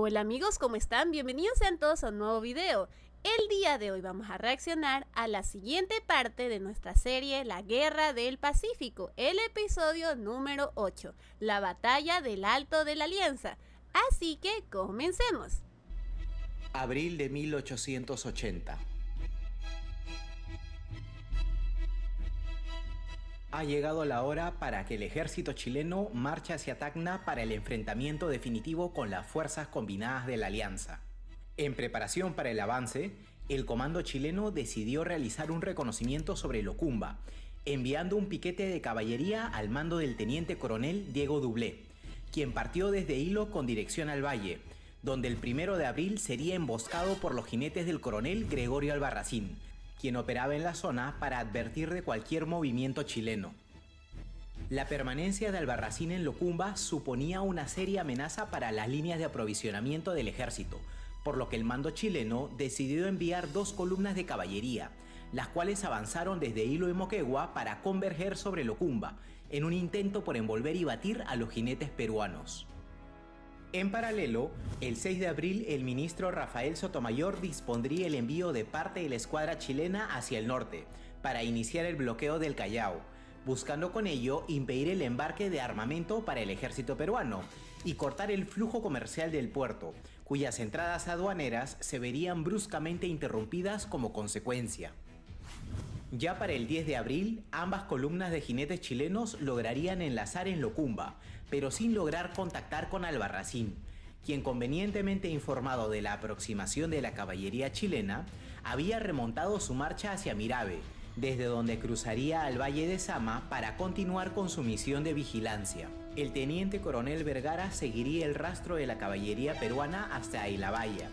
Hola amigos, ¿cómo están? Bienvenidos sean todos a un nuevo video. El día de hoy vamos a reaccionar a la siguiente parte de nuestra serie La Guerra del Pacífico, el episodio número 8, la batalla del Alto de la Alianza. Así que comencemos. Abril de 1880. Ha llegado la hora para que el ejército chileno marche hacia Tacna para el enfrentamiento definitivo con las fuerzas combinadas de la Alianza. En preparación para el avance, el comando chileno decidió realizar un reconocimiento sobre Locumba, enviando un piquete de caballería al mando del teniente coronel Diego Dublé, quien partió desde Hilo con dirección al valle, donde el 1 de abril sería emboscado por los jinetes del coronel Gregorio Albarracín, quien operaba en la zona para advertir de cualquier movimiento chileno. La permanencia de Albarracín en Locumba suponía una seria amenaza para las líneas de aprovisionamiento del ejército, por lo que el mando chileno decidió enviar 2 columnas de caballería, las cuales avanzaron desde Hilo y Moquegua para converger sobre Locumba, en un intento por envolver y batir a los jinetes peruanos. En paralelo, el 6 de abril el ministro Rafael Sotomayor dispondría el envío de parte de la escuadra chilena hacia el norte, para iniciar el bloqueo del Callao, buscando con ello impedir el embarque de armamento para el ejército peruano y cortar el flujo comercial del puerto, cuyas entradas aduaneras se verían bruscamente interrumpidas como consecuencia. Ya para el 10 de abril, ambas columnas de jinetes chilenos lograrían enlazar en Locumba, pero sin lograr contactar con Albarracín, quien, convenientemente informado de la aproximación de la caballería chilena, había remontado su marcha hacia Mirabe, desde donde cruzaría al Valle de Zama para continuar con su misión de vigilancia. El teniente coronel Vergara seguiría el rastro de la caballería peruana hasta Ailabaya,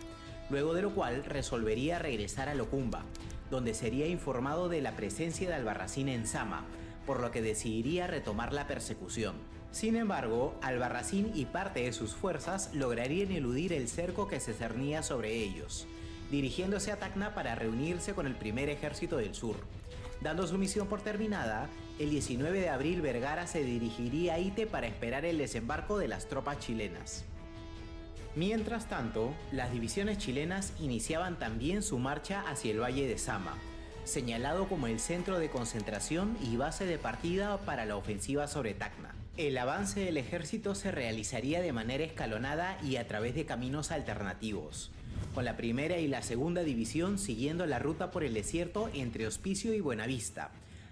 luego de lo cual resolvería regresar a Locumba, donde sería informado de la presencia de Albarracín en Zama, por lo que decidiría retomar la persecución. Sin embargo, Albarracín y parte de sus fuerzas lograrían eludir el cerco que se cernía sobre ellos, dirigiéndose a Tacna para reunirse con el primer ejército del sur. Dando su misión por terminada, el 19 de abril Vergara se dirigiría a Ite para esperar el desembarco de las tropas chilenas. Mientras tanto, las divisiones chilenas iniciaban también su marcha hacia el Valle de Zama, señalado como el centro de concentración y base de partida para la ofensiva sobre Tacna. El avance del ejército se realizaría de manera escalonada y a través de caminos alternativos, con la primera y la segunda división siguiendo la ruta por el desierto entre Hospicio y Buenavista,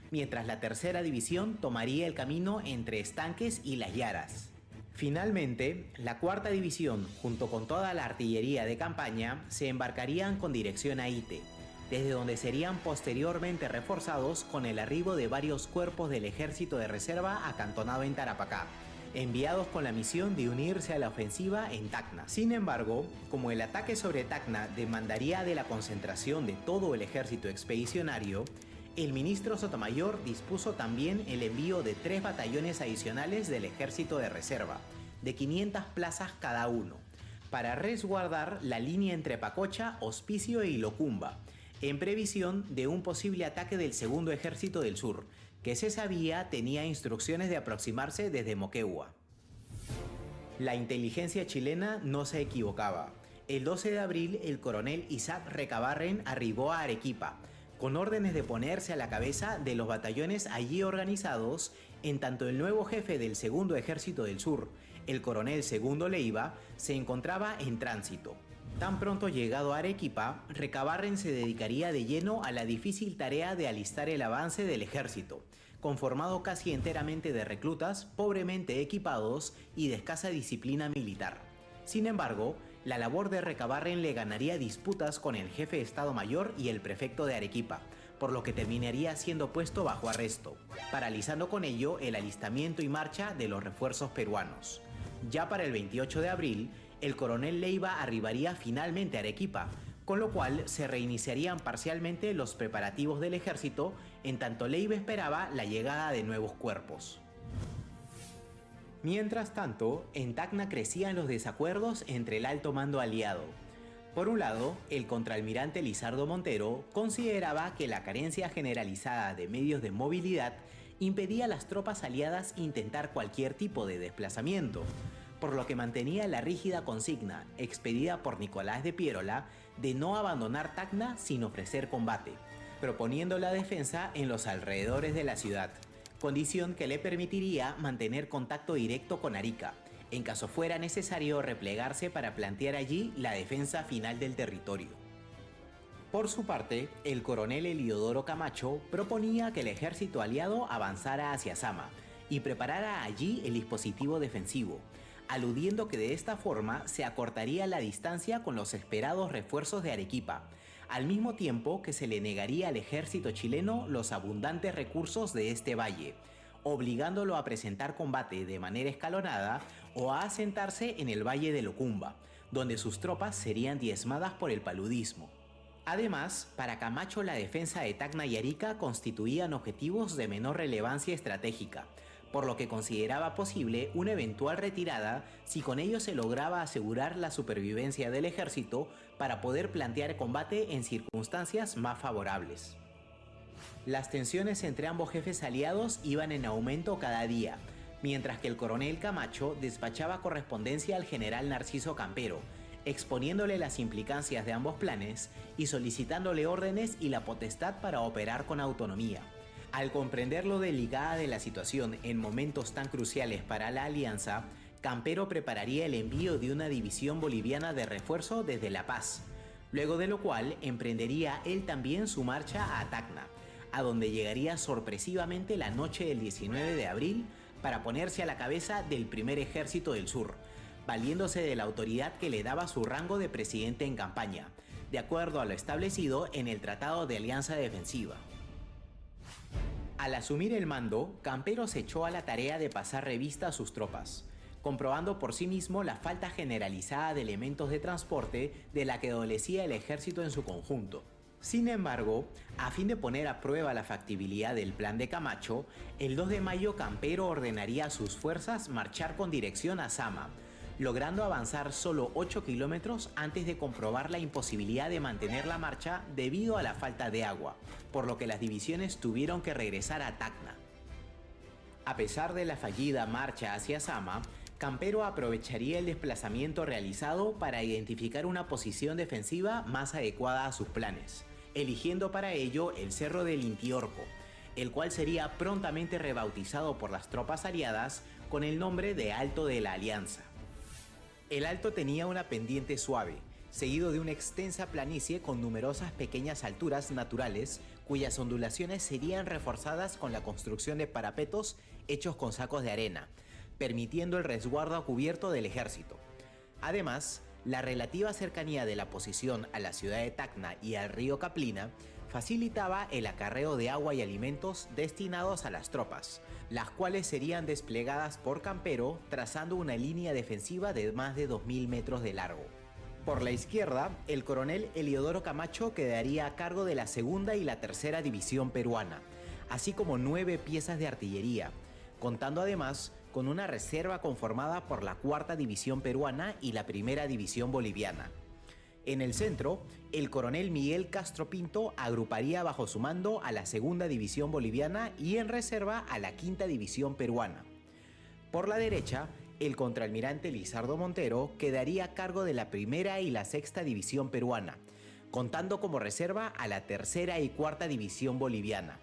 mientras la tercera división tomaría el camino entre Estanques y Las Yaras. Finalmente, la cuarta división, junto con toda la artillería de campaña, se embarcarían con dirección a Ite, desde donde serían posteriormente reforzados con el arribo de varios cuerpos del ejército de reserva acantonado en Tarapacá, enviados con la misión de unirse a la ofensiva en Tacna. Sin embargo, como el ataque sobre Tacna demandaría de la concentración de todo el ejército expedicionario, el ministro Sotomayor dispuso también el envío de 3 batallones adicionales del ejército de reserva, de 500 plazas cada uno, para resguardar la línea entre Pacocha, Hospicio y Locumba, en previsión de un posible ataque del segundo ejército del sur, que se sabía tenía instrucciones de aproximarse desde Moquegua. La inteligencia chilena no se equivocaba. El 12 de abril el coronel Isaac Recabarren arribó a Arequipa, con órdenes de ponerse a la cabeza de los batallones allí organizados, en tanto el nuevo jefe del segundo ejército del sur, el coronel Segundo Leiva, se encontraba en tránsito. Tan pronto llegado a Arequipa, Recabarren se dedicaría de lleno a la difícil tarea de alistar el avance del ejército, conformado casi enteramente de reclutas, pobremente equipados y de escasa disciplina militar. Sin embargo, la labor de Recabarren le ganaría disputas con el jefe de Estado Mayor y el prefecto de Arequipa, por lo que terminaría siendo puesto bajo arresto, paralizando con ello el alistamiento y marcha de los refuerzos peruanos. Ya para el 28 de abril, el coronel Leiva arribaría finalmente a Arequipa, con lo cual se reiniciarían parcialmente los preparativos del ejército, en tanto Leiva esperaba la llegada de nuevos cuerpos. Mientras tanto, en Tacna crecían los desacuerdos entre el alto mando aliado. Por un lado, el contraalmirante Lizardo Montero consideraba que la carencia generalizada de medios de movilidad impedía a las tropas aliadas intentar cualquier tipo de desplazamiento, por lo que mantenía la rígida consigna, expedida por Nicolás de Piérola, de no abandonar Tacna sin ofrecer combate, proponiendo la defensa en los alrededores de la ciudad, condición que le permitiría mantener contacto directo con Arica, en caso fuera necesario replegarse para plantear allí la defensa final del territorio. Por su parte, el coronel Eliodoro Camacho proponía que el ejército aliado avanzara hacia Sama y preparara allí el dispositivo defensivo, aludiendo que de esta forma se acortaría la distancia con los esperados refuerzos de Arequipa, al mismo tiempo que se le negaría al ejército chileno los abundantes recursos de este valle, obligándolo a presentar combate de manera escalonada o a asentarse en el valle de Locumba, donde sus tropas serían diezmadas por el paludismo. Además, para Camacho la defensa de Tacna y Arica constituían objetivos de menor relevancia estratégica, por lo que consideraba posible una eventual retirada si con ello se lograba asegurar la supervivencia del ejército para poder plantear combate en circunstancias más favorables. Las tensiones entre ambos jefes aliados iban en aumento cada día, mientras que el coronel Camacho despachaba correspondencia al general Narciso Campero, exponiéndole las implicancias de ambos planes y solicitándole órdenes y la potestad para operar con autonomía. Al comprender lo delicada de la situación en momentos tan cruciales para la alianza, Campero prepararía el envío de una división boliviana de refuerzo desde La Paz, luego de lo cual emprendería él también su marcha a Tacna, a donde llegaría sorpresivamente la noche del 19 de abril para ponerse a la cabeza del primer ejército del sur, valiéndose de la autoridad que le daba su rango de presidente en campaña, de acuerdo a lo establecido en el Tratado de Alianza Defensiva. Al asumir el mando, Campero se echó a la tarea de pasar revista a sus tropas, comprobando por sí mismo la falta generalizada de elementos de transporte de la que adolecía el ejército en su conjunto. Sin embargo, a fin de poner a prueba la factibilidad del plan de Camacho, el 2 de mayo Campero ordenaría a sus fuerzas marchar con dirección a Sama, logrando avanzar solo 8 kilómetros antes de comprobar la imposibilidad de mantener la marcha debido a la falta de agua, por lo que las divisiones tuvieron que regresar a Tacna. A pesar de la fallida marcha hacia Sama, Campero aprovecharía el desplazamiento realizado para identificar una posición defensiva más adecuada a sus planes, eligiendo para ello el Cerro del Intiorco, el cual sería prontamente rebautizado por las tropas aliadas con el nombre de Alto de la Alianza. El alto tenía una pendiente suave, seguido de una extensa planicie con numerosas pequeñas alturas naturales, cuyas ondulaciones serían reforzadas con la construcción de parapetos hechos con sacos de arena, permitiendo el resguardo a cubierto del ejército. Además, la relativa cercanía de la posición a la ciudad de Tacna y al río Caplina facilitaba el acarreo de agua y alimentos destinados a las tropas, las cuales serían desplegadas por Campero trazando una línea defensiva de más de 2.000 metros de largo. Por la izquierda, el coronel Eliodoro Camacho quedaría a cargo de la segunda y la tercera división peruana, así como 9 piezas de artillería, contando además con una reserva conformada por la cuarta división peruana y la primera división boliviana. En el centro, el coronel Miguel Castro Pinto agruparía bajo su mando a la segunda división boliviana y en reserva a la quinta división peruana. Por la derecha, el contraalmirante Lizardo Montero quedaría a cargo de la primera y la sexta división peruana, contando como reserva a la tercera y cuarta división boliviana.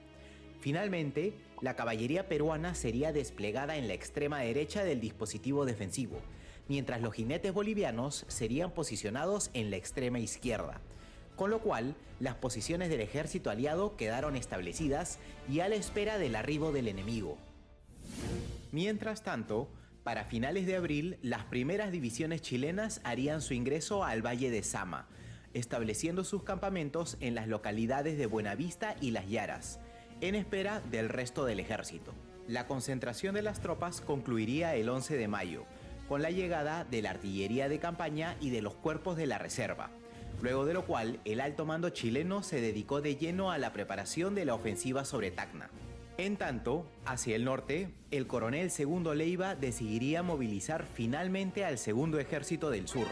Finalmente, la caballería peruana sería desplegada en la extrema derecha del dispositivo defensivo, mientras los jinetes bolivianos serían posicionados en la extrema izquierda, con lo cual las posiciones del ejército aliado quedaron establecidas y a la espera del arribo del enemigo. Mientras tanto, para finales de abril, las primeras divisiones chilenas harían su ingreso al Valle de Sama, estableciendo sus campamentos en las localidades de Buenavista y Las Yaras, en espera del resto del ejército. La concentración de las tropas concluiría el 11 de mayo, con la llegada de la artillería de campaña y de los cuerpos de la reserva, luego de lo cual el alto mando chileno se dedicó de lleno a la preparación de la ofensiva sobre Tacna. En tanto, hacia el norte, el coronel Segundo Leiva decidiría movilizar finalmente al Segundo Ejército del Sur,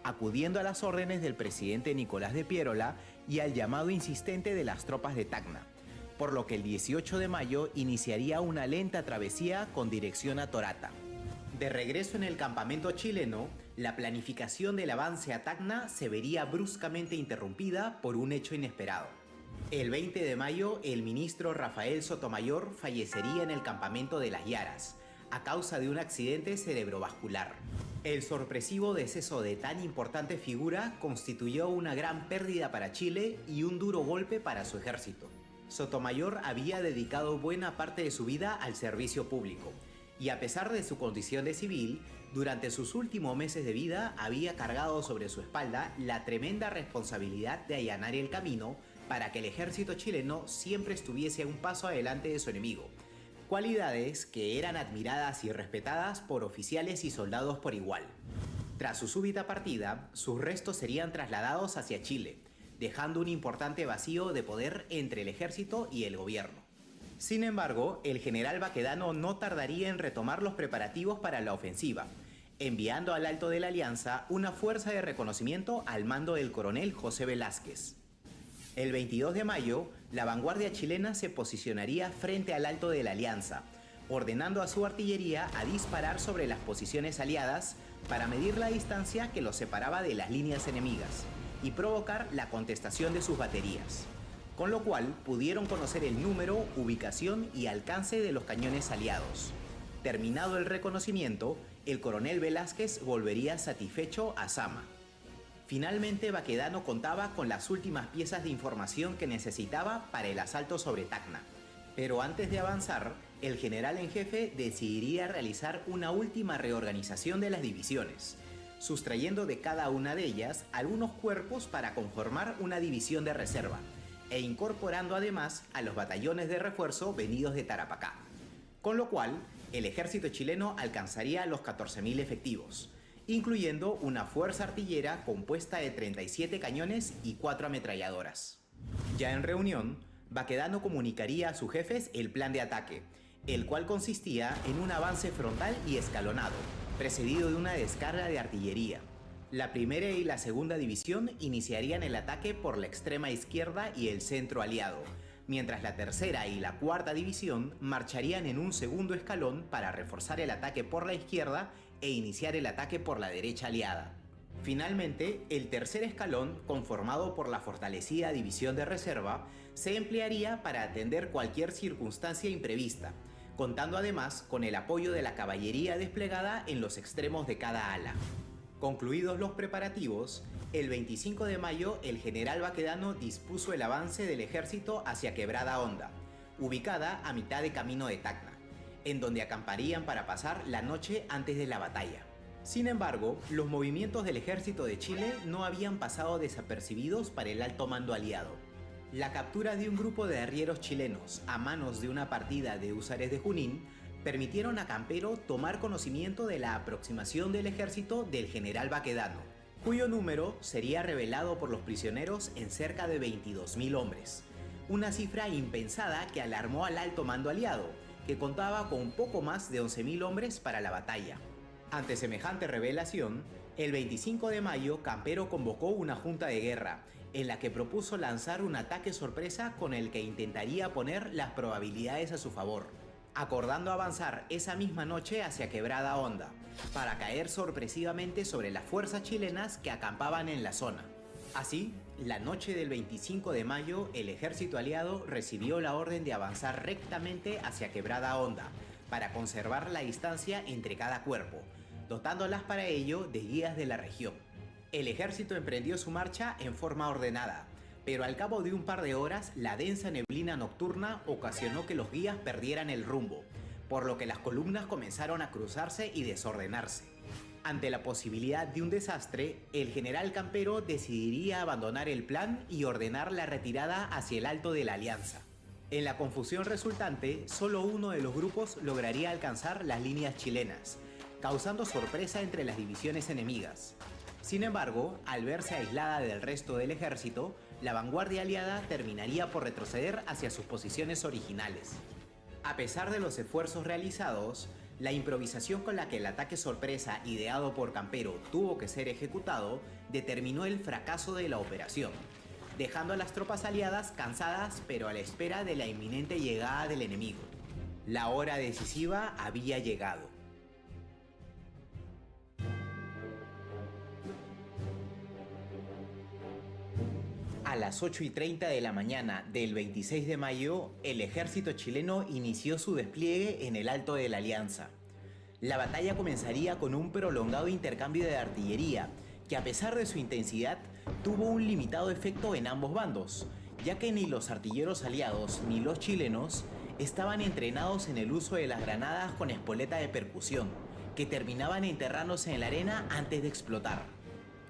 acudiendo a las órdenes del presidente Nicolás de Piérola y al llamado insistente de las tropas de Tacna, por lo que el 18 de mayo iniciaría una lenta travesía con dirección a Torata. De regreso en el campamento chileno, la planificación del avance a Tacna se vería bruscamente interrumpida por un hecho inesperado. El 20 de mayo, el ministro Rafael Sotomayor fallecería en el campamento de Las Yaras, a causa de un accidente cerebrovascular. El sorpresivo deceso de tan importante figura constituyó una gran pérdida para Chile y un duro golpe para su ejército. Sotomayor había dedicado buena parte de su vida al servicio público, y a pesar de su condición de civil, durante sus últimos meses de vida había cargado sobre su espalda la tremenda responsabilidad de allanar el camino para que el ejército chileno siempre estuviese un paso adelante de su enemigo, cualidades que eran admiradas y respetadas por oficiales y soldados por igual. Tras su súbita partida, sus restos serían trasladados hacia Chile, dejando un importante vacío de poder entre el ejército y el gobierno. Sin embargo, el general Baquedano no tardaría en retomar los preparativos para la ofensiva, enviando al Alto de la Alianza una fuerza de reconocimiento al mando del coronel José Velázquez. El 22 de mayo, la vanguardia chilena se posicionaría frente al Alto de la Alianza, ordenando a su artillería a disparar sobre las posiciones aliadas para medir la distancia que los separaba de las líneas enemigas y provocar la contestación de sus baterías, con lo cual pudieron conocer el número, ubicación y alcance de los cañones aliados. Terminado el reconocimiento, el coronel Velázquez volvería satisfecho a Zama. Finalmente, Baquedano contaba con las últimas piezas de información que necesitaba para el asalto sobre Tacna. Pero antes de avanzar, el general en jefe decidiría realizar una última reorganización de las divisiones, sustrayendo de cada una de ellas algunos cuerpos para conformar una división de reserva, e incorporando además a los batallones de refuerzo venidos de Tarapacá. Con lo cual, el ejército chileno alcanzaría los 14.000 efectivos, incluyendo una fuerza artillera compuesta de 37 cañones y 4 ametralladoras. Ya en reunión, Baquedano comunicaría a sus jefes el plan de ataque, el cual consistía en un avance frontal y escalonado, precedido de una descarga de artillería. La primera y la segunda división iniciarían el ataque por la extrema izquierda y el centro aliado, mientras la tercera y la cuarta división marcharían en un segundo escalón para reforzar el ataque por la izquierda e iniciar el ataque por la derecha aliada. Finalmente, el tercer escalón, conformado por la fortalecida división de reserva, se emplearía para atender cualquier circunstancia imprevista, contando además con el apoyo de la caballería desplegada en los extremos de cada ala. Concluidos los preparativos, el 25 de mayo el general Baquedano dispuso el avance del ejército hacia Quebrada Honda, ubicada a mitad de camino de Tacna, en donde acamparían para pasar la noche antes de la batalla. Sin embargo, los movimientos del ejército de Chile no habían pasado desapercibidos para el alto mando aliado. La captura de un grupo de arrieros chilenos a manos de una partida de húsares de Junín permitieron a Campero tomar conocimiento de la aproximación del ejército del general Baquedano, cuyo número sería revelado por los prisioneros en cerca de 22.000 hombres, una cifra impensada que alarmó al alto mando aliado, que contaba con poco más de 11.000 hombres para la batalla. Ante semejante revelación, el 25 de mayo Campero convocó una junta de guerra, en la que propuso lanzar un ataque sorpresa con el que intentaría poner las probabilidades a su favor, acordando avanzar esa misma noche hacia Quebrada Honda, para caer sorpresivamente sobre las fuerzas chilenas que acampaban en la zona. Así, la noche del 25 de mayo, el ejército aliado recibió la orden de avanzar rectamente hacia Quebrada Honda, para conservar la distancia entre cada cuerpo, dotándolas para ello de guías de la región. El ejército emprendió su marcha en forma ordenada, pero al cabo de un par de horas, la densa neblina nocturna ocasionó que los guías perdieran el rumbo, por lo que las columnas comenzaron a cruzarse y desordenarse. Ante la posibilidad de un desastre, el general Campero decidiría abandonar el plan y ordenar la retirada hacia el Alto de la Alianza. En la confusión resultante, solo uno de los grupos lograría alcanzar las líneas chilenas, causando sorpresa entre las divisiones enemigas. Sin embargo, al verse aislada del resto del ejército, la vanguardia aliada terminaría por retroceder hacia sus posiciones originales. A pesar de los esfuerzos realizados, la improvisación con la que el ataque sorpresa ideado por Campero tuvo que ser ejecutado determinó el fracaso de la operación, dejando a las tropas aliadas cansadas pero a la espera de la inminente llegada del enemigo. La hora decisiva había llegado. A las 8:30 de la mañana del 26 de mayo, el ejército chileno inició su despliegue en el Alto de la Alianza. La batalla comenzaría con un prolongado intercambio de artillería, que a pesar de su intensidad, tuvo un limitado efecto en ambos bandos, ya que ni los artilleros aliados ni los chilenos estaban entrenados en el uso de las granadas con espoleta de percusión, que terminaban enterrándose en la arena antes de explotar.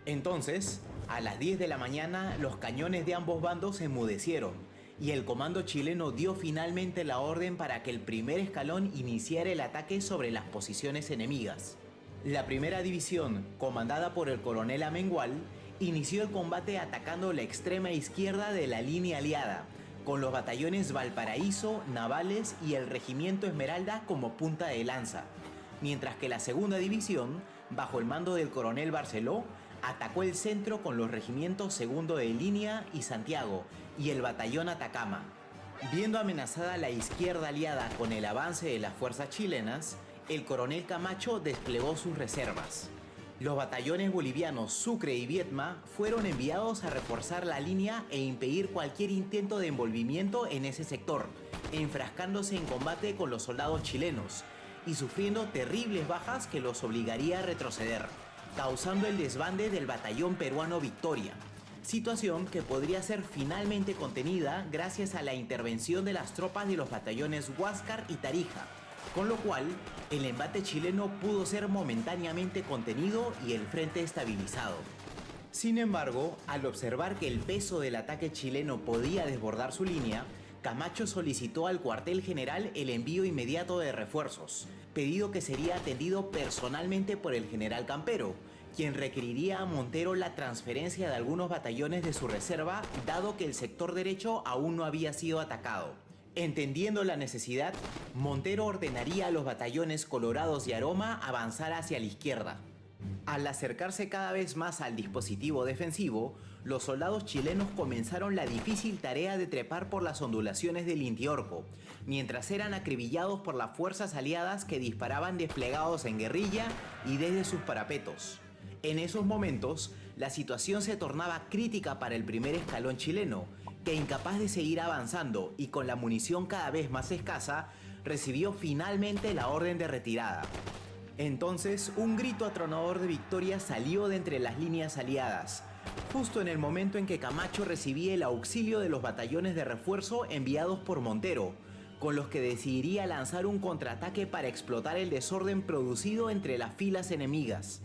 Entonces, a las 10 de la mañana, los cañones de ambos bandos se enmudecieron y el comando chileno dio finalmente la orden para que el primer escalón iniciara el ataque sobre las posiciones enemigas. La primera división, comandada por el coronel Amengual, inició el combate atacando la extrema izquierda de la línea aliada, con los batallones Valparaíso, Navales y el regimiento Esmeralda como punta de lanza, mientras que la segunda división, bajo el mando del coronel Barceló, atacó el centro con los regimientos Segundo de Línea y Santiago y el batallón Atacama. Viendo amenazada la izquierda aliada con el avance de las fuerzas chilenas, el coronel Camacho desplegó sus reservas. Los batallones bolivianos Sucre y Viedma fueron enviados a reforzar la línea e impedir cualquier intento de envolvimiento en ese sector, enfrascándose en combate con los soldados chilenos y sufriendo terribles bajas que los obligaría a retroceder, causando el desbande del batallón peruano Victoria, situación que podría ser finalmente contenida gracias a la intervención de las tropas de los batallones Huáscar y Tarija, con lo cual el embate chileno pudo ser momentáneamente contenido y el frente estabilizado. Sin embargo, al observar que el peso del ataque chileno podía desbordar su línea, Camacho solicitó al cuartel general el envío inmediato de refuerzos, pedido que sería atendido personalmente por el general Campero, quien requeriría a Montero la transferencia de algunos batallones de su reserva, dado que el sector derecho aún no había sido atacado. Entendiendo la necesidad, Montero ordenaría a los batallones Colorados y Aroma avanzar hacia la izquierda. Al acercarse cada vez más al dispositivo defensivo, los soldados chilenos comenzaron la difícil tarea de trepar por las ondulaciones del Intiorco, mientras eran acribillados por las fuerzas aliadas que disparaban desplegados en guerrilla y desde sus parapetos. En esos momentos, la situación se tornaba crítica para el primer escalón chileno, que incapaz de seguir avanzando y con la munición cada vez más escasa, recibió finalmente la orden de retirada. Entonces, un grito atronador de victoria salió de entre las líneas aliadas, justo en el momento en que Camacho recibía el auxilio de los batallones de refuerzo enviados por Montero, con los que decidiría lanzar un contraataque para explotar el desorden producido entre las filas enemigas.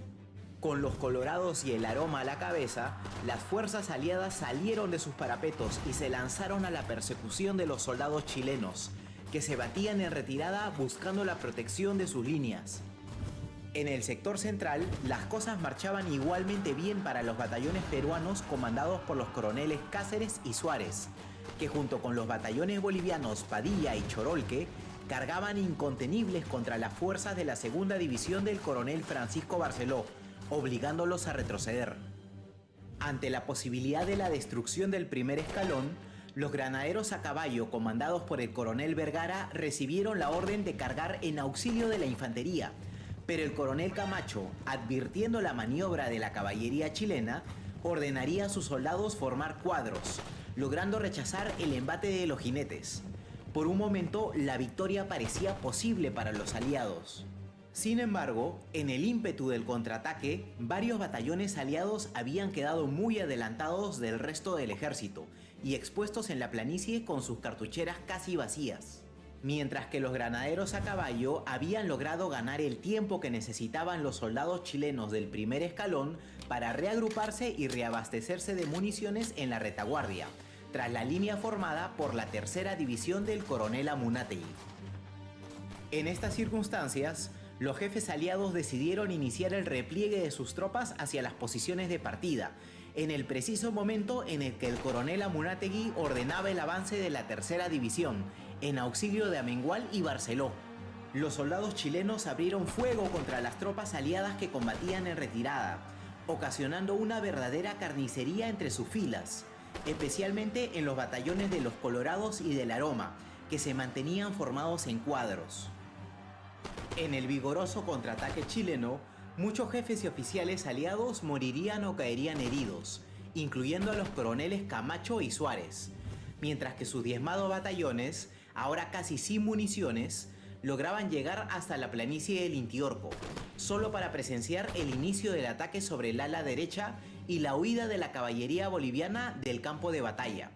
Con los Colorados y el Aroma a la cabeza, las fuerzas aliadas salieron de sus parapetos y se lanzaron a la persecución de los soldados chilenos, que se batían en retirada buscando la protección de sus líneas. En el sector central, las cosas marchaban igualmente bien para los batallones peruanos comandados por los coroneles Cáceres y Suárez, que junto con los batallones bolivianos Padilla y Chorolque, cargaban incontenibles contra las fuerzas de la segunda división del coronel Francisco Barceló, obligándolos a retroceder. Ante la posibilidad de la destrucción del primer escalón, los granaderos a caballo comandados por el coronel Vergara recibieron la orden de cargar en auxilio de la infantería, pero el coronel Camacho, advirtiendo la maniobra de la caballería chilena, ordenaría a sus soldados formar cuadros, logrando rechazar el embate de los jinetes. Por un momento, la victoria parecía posible para los aliados. Sin embargo, en el ímpetu del contraataque, varios batallones aliados habían quedado muy adelantados del resto del ejército y expuestos en la planicie con sus cartucheras casi vacías. Mientras que los granaderos a caballo habían logrado ganar el tiempo que necesitaban los soldados chilenos del primer escalón para reagruparse y reabastecerse de municiones en la retaguardia, tras la línea formada por la tercera división del coronel Amunátegui. En estas circunstancias, los jefes aliados decidieron iniciar el repliegue de sus tropas hacia las posiciones de partida, en el preciso momento en el que el coronel Amunátegui ordenaba el avance de la tercera división, en auxilio de Amengual y Barceló. Los soldados chilenos abrieron fuego contra las tropas aliadas que combatían en retirada, ocasionando una verdadera carnicería entre sus filas, especialmente en los batallones de los Colorados y del Aroma, que se mantenían formados en cuadros. En el vigoroso contraataque chileno, muchos jefes y oficiales aliados morirían o caerían heridos, incluyendo a los coroneles Camacho y Suárez, mientras que sus diezmados batallones, ahora casi sin municiones, lograban llegar hasta la planicie del Intiorco, solo para presenciar el inicio del ataque sobre el ala derecha y la huida de la caballería boliviana del campo de batalla.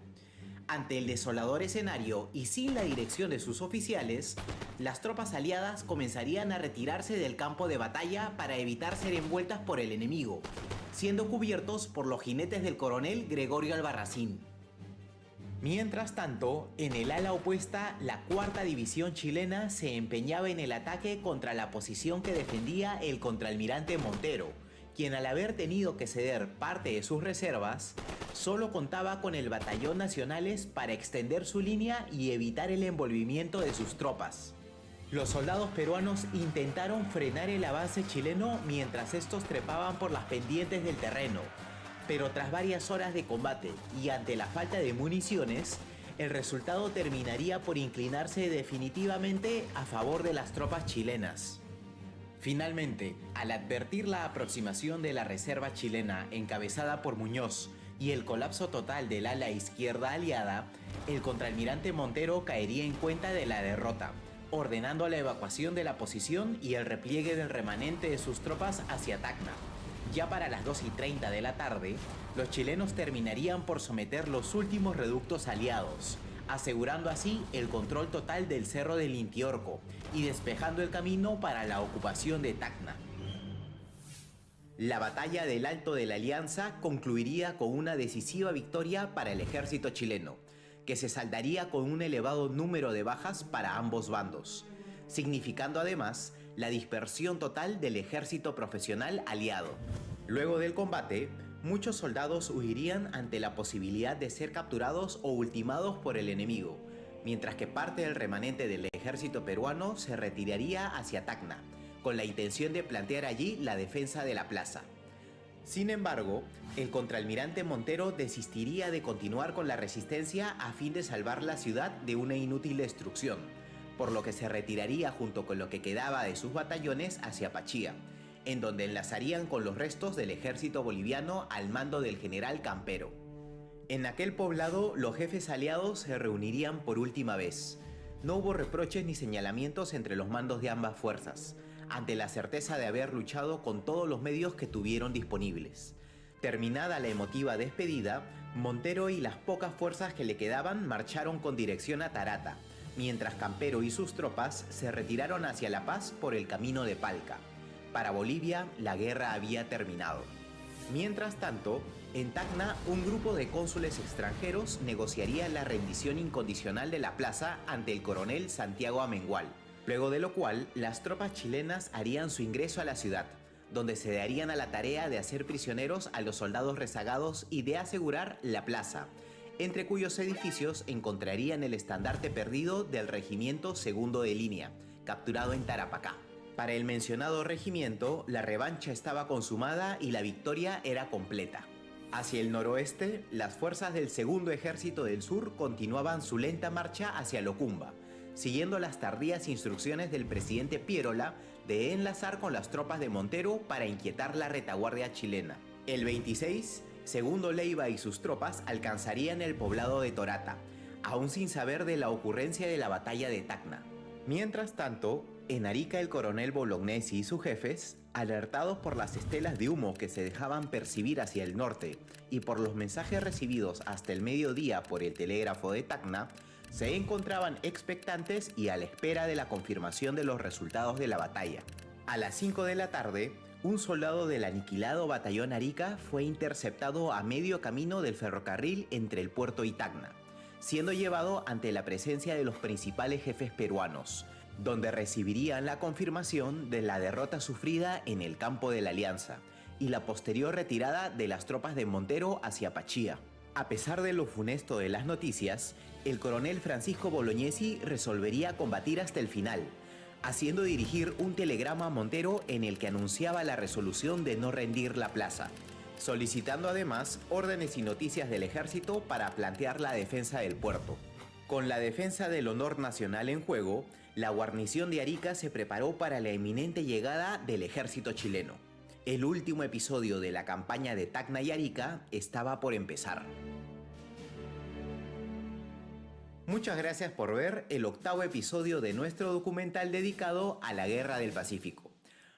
Ante el desolador escenario y sin la dirección de sus oficiales, las tropas aliadas comenzarían a retirarse del campo de batalla para evitar ser envueltas por el enemigo, siendo cubiertos por los jinetes del coronel Gregorio Albarracín. Mientras tanto, en el ala opuesta, la cuarta división chilena se empeñaba en el ataque contra la posición que defendía el contraalmirante Montero, quien al haber tenido que ceder parte de sus reservas, solo contaba con el batallón Nacionales para extender su línea y evitar el envolvimiento de sus tropas. Los soldados peruanos intentaron frenar el avance chileno mientras estos trepaban por las pendientes del terreno, pero tras varias horas de combate y ante la falta de municiones, el resultado terminaría por inclinarse definitivamente a favor de las tropas chilenas. Finalmente, al advertir la aproximación de la reserva chilena encabezada por Muñoz y el colapso total del ala izquierda aliada, el contraalmirante Montero caería en cuenta de la derrota, ordenando la evacuación de la posición y el repliegue del remanente de sus tropas hacia Tacna. Ya para las 2:30 de la tarde, los chilenos terminarían por someter los últimos reductos aliados, asegurando así el control total del cerro del Intiorco y despejando el camino para la ocupación de Tacna. La batalla del Alto de la Alianza concluiría con una decisiva victoria para el ejército chileno, que se saldaría con un elevado número de bajas para ambos bandos, significando además la dispersión total del ejército profesional aliado. Luego del combate, muchos soldados huirían ante la posibilidad de ser capturados o ultimados por el enemigo, mientras que parte del remanente del ejército peruano se retiraría hacia Tacna, con la intención de plantear allí la defensa de la plaza. Sin embargo, el contraalmirante Montero desistiría de continuar con la resistencia a fin de salvar la ciudad de una inútil destrucción, por lo que se retiraría junto con lo que quedaba de sus batallones hacia Pachía, en donde enlazarían con los restos del ejército boliviano al mando del general Campero. En aquel poblado, los jefes aliados se reunirían por última vez. No hubo reproches ni señalamientos entre los mandos de ambas fuerzas, ante la certeza de haber luchado con todos los medios que tuvieron disponibles. Terminada la emotiva despedida, Montero y las pocas fuerzas que le quedaban marcharon con dirección a Tarata, mientras Campero y sus tropas se retiraron hacia La Paz por el camino de Palca. Para Bolivia, la guerra había terminado. Mientras tanto, en Tacna, un grupo de cónsules extranjeros negociaría la rendición incondicional de la plaza ante el coronel Santiago Amengual, luego de lo cual las tropas chilenas harían su ingreso a la ciudad, donde se darían a la tarea de hacer prisioneros a los soldados rezagados y de asegurar la plaza, entre cuyos edificios encontrarían el estandarte perdido del regimiento segundo de línea, capturado en Tarapacá. Para el mencionado regimiento, la revancha estaba consumada y la victoria era completa. Hacia el noroeste, las fuerzas del Segundo Ejército del Sur continuaban su lenta marcha hacia Locumba, siguiendo las tardías instrucciones del presidente Pierola de enlazar con las tropas de Montero para inquietar la retaguardia chilena. El 26, Segundo Leiva y sus tropas alcanzarían el poblado de Torata, aún sin saber de la ocurrencia de la batalla de Tacna. Mientras tanto, en Arica el coronel Bolognesi y sus jefes, alertados por las estelas de humo que se dejaban percibir hacia el norte y por los mensajes recibidos hasta el mediodía por el telégrafo de Tacna, se encontraban expectantes y a la espera de la confirmación de los resultados de la batalla. A las 5 de la tarde, un soldado del aniquilado batallón Arica fue interceptado a medio camino del ferrocarril entre el puerto y Tacna, siendo llevado ante la presencia de los principales jefes peruanos, donde recibirían la confirmación de la derrota sufrida en el campo de la Alianza y la posterior retirada de las tropas de Montero hacia Pachía. A pesar de lo funesto de las noticias, el coronel Francisco Bolognesi resolvería combatir hasta el final, haciendo dirigir un telegrama a Montero en el que anunciaba la resolución de no rendir la plaza, solicitando además órdenes y noticias del ejército para plantear la defensa del puerto. Con la defensa del honor nacional en juego, la guarnición de Arica se preparó para la inminente llegada del ejército chileno. El último episodio de la campaña de Tacna y Arica estaba por empezar. Muchas gracias por ver el 8º episodio de nuestro documental dedicado a la Guerra del Pacífico.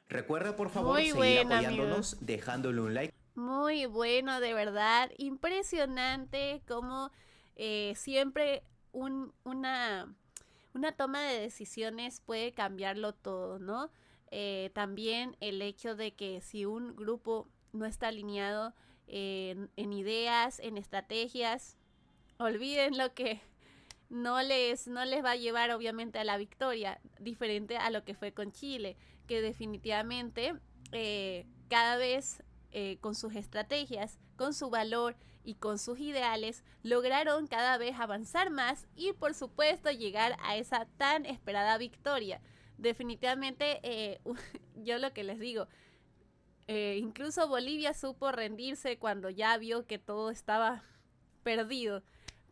Recuerda por favor Muy seguir bueno, apoyándonos amigos. dejándole un like. Muy bueno, de verdad. Impresionante como siempre una toma de decisiones puede cambiarlo todo, ¿no? También el hecho de que si un grupo no está alineado en ideas, en estrategias, olviden lo que no les va a llevar obviamente a la victoria, diferente a lo que fue con Chile, que definitivamente cada vez con sus estrategias, con su valor y con sus ideales, lograron cada vez avanzar más y por supuesto llegar a esa tan esperada victoria. Definitivamente, yo lo que les digo, incluso Bolivia supo rendirse cuando ya vio que todo estaba perdido.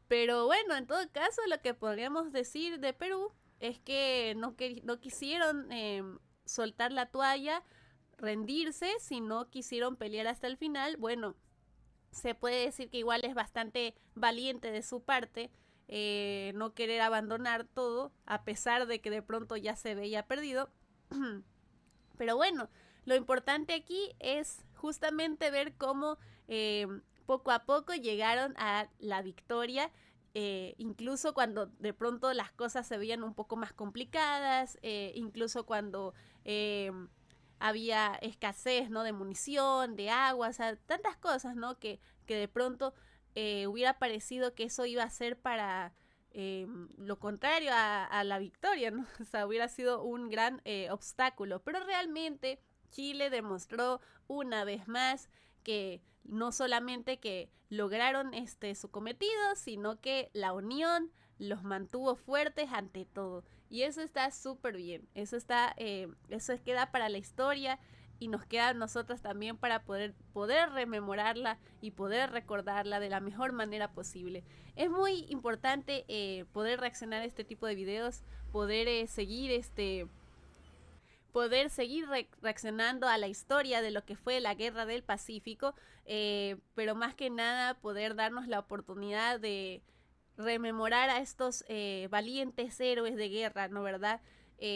Pero bueno, en todo caso, lo que podríamos decir de Perú es que no quisieron soltar la toalla, rendirse, sino quisieron pelear hasta el final. Bueno, se puede decir que igual es bastante valiente de su parte no querer abandonar todo, a pesar de que de pronto ya se veía perdido. Pero bueno, lo importante aquí es justamente ver cómo poco a poco llegaron a la victoria, incluso cuando de pronto las cosas se veían un poco más complicadas, incluso cuando había escasez, ¿no? De munición, de agua, o sea, tantas cosas, ¿no? Que de pronto hubiera parecido que eso iba a ser para lo contrario a la victoria, ¿no? O sea, hubiera sido un gran obstáculo, pero realmente Chile demostró una vez más que no solamente que lograron su cometido, sino que la unión los mantuvo fuertes ante todo. Y eso está súper bien. Eso queda para la historia y nos queda a nosotros también para poder rememorarla y poder recordarla de la mejor manera posible. Es muy importante poder reaccionar a este tipo de videos, poder seguir reaccionando a la historia de lo que fue la Guerra del Pacífico, pero más que nada poder darnos la oportunidad de rememorar a estos valientes héroes de guerra, ¿no verdad?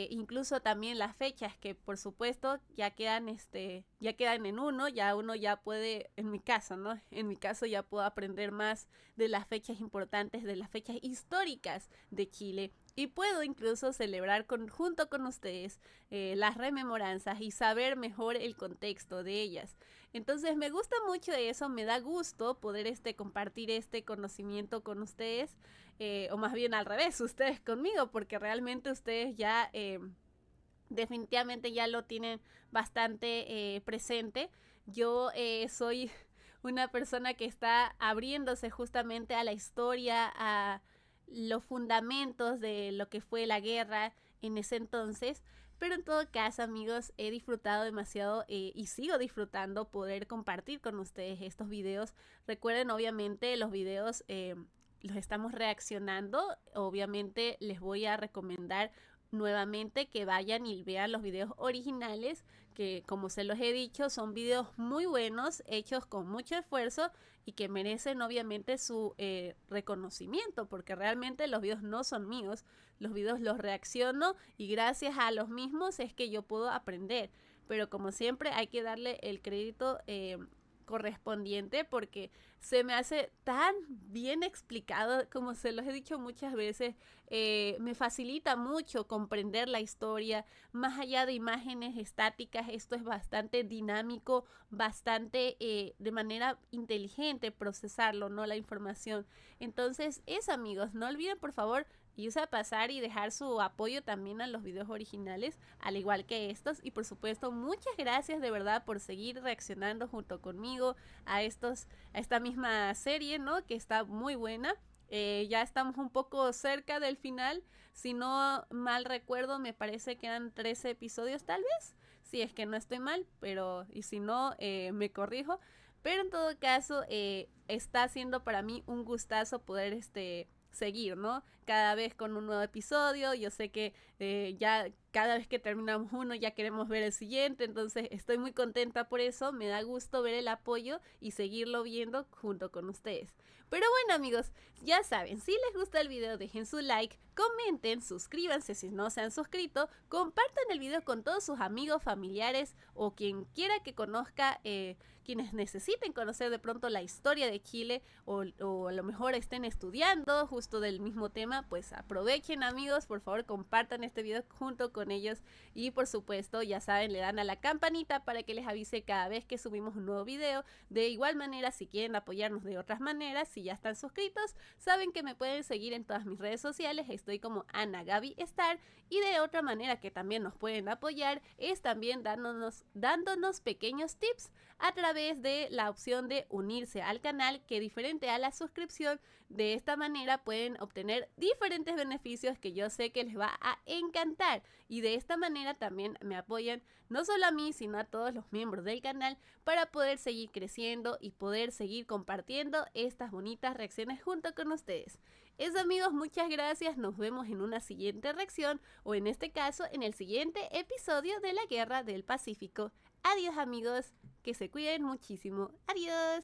Incluso también las fechas que por supuesto ya quedan en uno ya puede, en mi caso, ¿no? En mi caso ya puedo aprender más de las fechas importantes, de las fechas históricas de Chile. Y puedo incluso celebrar junto con ustedes las rememoranzas y saber mejor el contexto de ellas. Entonces me gusta mucho eso, me da gusto poder compartir este conocimiento con ustedes, o más bien al revés, ustedes conmigo, porque realmente ustedes ya definitivamente ya lo tienen bastante presente. Yo soy una persona que está abriéndose justamente a la historia, a los fundamentos de lo que fue la guerra en ese entonces. Pero en todo caso, amigos, he disfrutado demasiado y sigo disfrutando poder compartir con ustedes estos videos. Recuerden, obviamente, los videos los estamos reaccionando. Obviamente les voy a recomendar nuevamente que vayan y vean los videos originales, que como se los he dicho son videos muy buenos, hechos con mucho esfuerzo y que merecen obviamente su reconocimiento, porque realmente los videos no son míos, los videos los reacciono y gracias a los mismos es que yo puedo aprender, pero como siempre hay que darle el crédito correspondiente porque se me hace tan bien explicado, como se los he dicho muchas veces. Me facilita mucho comprender la historia más allá de imágenes estáticas. Esto es bastante dinámico, bastante de manera inteligente procesarlo, ¿no? La información. Entonces amigos, no olviden por favor irse a pasar y dejar su apoyo también a los videos originales, al igual que estos. Y por supuesto, muchas gracias de verdad por seguir reaccionando junto conmigo a esta misma serie, ¿no? Que está muy buena. Ya estamos un poco cerca del final. Si no mal recuerdo, me parece que eran 13 episodios tal vez. Si es que no estoy mal, y si no, me corrijo. Pero en todo caso, está siendo para mí un gustazo poder seguir, ¿no? Cada vez con un nuevo episodio. Yo sé que ya cada vez que terminamos uno ya queremos ver el siguiente, entonces estoy muy contenta por eso, me da gusto ver el apoyo y seguirlo viendo junto con ustedes. Pero bueno amigos, ya saben, si les gusta el video dejen su like, comenten, suscríbanse si no se han suscrito, compartan el video con todos sus amigos, familiares o quien quiera que conozca, quienes necesiten conocer de pronto la historia de Chile o a lo mejor estén estudiando justo del mismo tema, pues aprovechen amigos, por favor compartan este video junto con ellos y por supuesto ya saben le dan a la campanita para que les avise cada vez que subimos un nuevo video. De igual manera si quieren apoyarnos de otras maneras, si ya están suscritos, saben que me pueden seguir en todas mis redes sociales, estoy como Ana Gaby Star y de otra manera que también nos pueden apoyar es también dándonos pequeños tips a través de la opción de unirse al canal que diferente a la suscripción, de esta manera pueden obtener diferentes beneficios que yo sé que les va a encantar y de esta manera también me apoyan no solo a mí sino a todos los miembros del canal para poder seguir creciendo y poder seguir compartiendo estas bonitas reacciones junto con ustedes. Eso amigos, muchas gracias, nos vemos en una siguiente reacción o en este caso en el siguiente episodio de la Guerra del Pacífico. Adiós amigos, que se cuiden muchísimo, adiós.